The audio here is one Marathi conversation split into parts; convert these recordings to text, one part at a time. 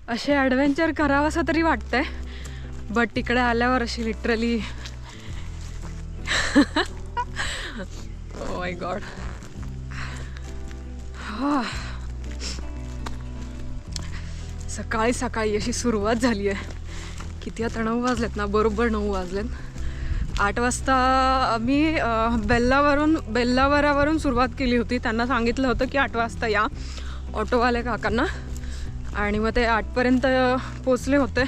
असे ॲडव्हेंचर करावंसं तरी वाटतंय, बट तिकडे आल्यावर अशी लिटरली ओ माय गॉड. सकाळी सकाळी अशी सुरुवात झाली आहे. किती आता 9 वाजलेत ना, बरोबर 9 वाजलेत. 8 वाजता आम्ही बेल्लावरावरून सुरुवात केली होती. त्यांना सांगितलं होतं की 8 वाजता या ऑटोवाले काकांना, आणि मग ते 8पर्यंत पोचले होते.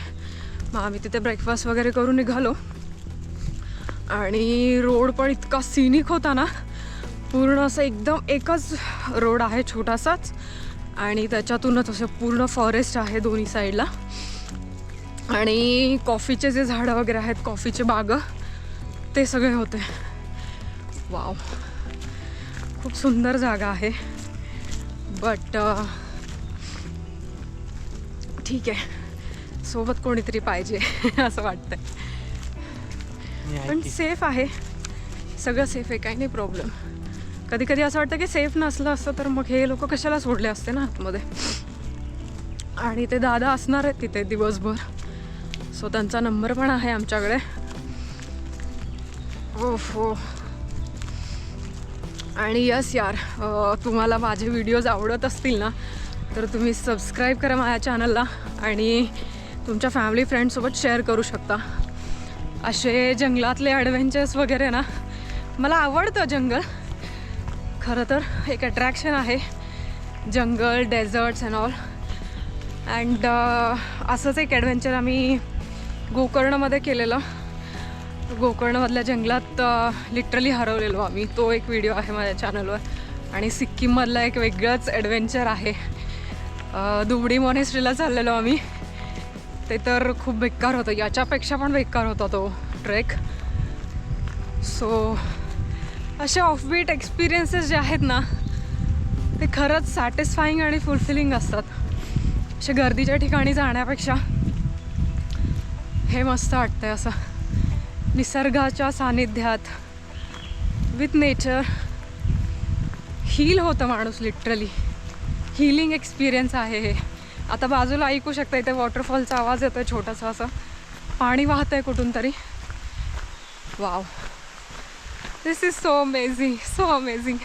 मग आम्ही तिथे ब्रेकफास्ट वगैरे करून निघालो. आणि रोड पण इतका सिनिक होता ना, पूर्ण असं एकदम एकच रोड आहे छोटासाच, आणि त्याच्यातूनच असं पूर्ण फॉरेस्ट आहे दोन्ही साईडला. आणि कॉफीचे जे झाडं वगैरे आहेत, कॉफीचे बागं, ते सगळे होते. वाव, खूप सुंदर जागा आहे. बट ठीक आहे, सोबत कोणीतरी पाहिजे असं वाटतंय. पण सेफ आहे, सगळं सेफ आहे, काही नाही प्रॉब्लेम. कधी कधी असं वाटतं की सेफ नसलं असतं तर मग हे लोक कशाला सोडले असते ना आतमध्ये. आणि ते दादा असणार आहेत तिथे दिवसभर, सो त्यांचा नंबर पण आहे आमच्याकडे. हो. आणि यस यार, तुम्हाला माझे व्हिडिओज आवडत असतील ना तर तुम्ही सबस्क्राईब करा माझ्या चॅनलला, आणि तुमच्या फॅमिली फ्रेंडसोबत शेअर करू शकता. असे जंगलातले ॲडव्हेंचर्स वगैरे ना, मला आवडतं जंगल. खरं तर एक अट्रॅक्शन आहे जंगल, डेझर्ट्स अँड ऑल. अँड असंच एक ॲडव्हेंचर आम्ही गोकर्णमध्ये केलेलं. गोकर्णमधल्या जंगलात लिटरली हरवलेलो आम्ही. तो एक व्हिडिओ आहे माझ्या चॅनलवर. आणि सिक्कीममधला एक वेगळंच ॲडव्हेंचर आहे. दुबडी मॉनेस्ट्रीला चाललेलो आम्ही. ते तर खूप बेकार होतं, याच्यापेक्षा पण बेकार होता तो ट्रेक. सो असे ऑफबीट एक्सपिरियन्सेस जे आहेत ना, ते खरंच सॅटिस्फाईंग आणि फुलफिलिंग असतात. असे गर्दीच्या ठिकाणी जाण्यापेक्षा हे मस्त वाटतंय, असं निसर्गाच्या सानिध्यात विथ नेचर. हील होतं माणूस, लिटरली हीलिंग एक्सपिरियन्स आहे हे. आता बाजूला ऐकू शकता, इथे वॉटरफॉलचा आवाज येतोय छोटासा, असं पाणी वाहत आहे कुठून तरी. Wow, this is so amazing, so amazing.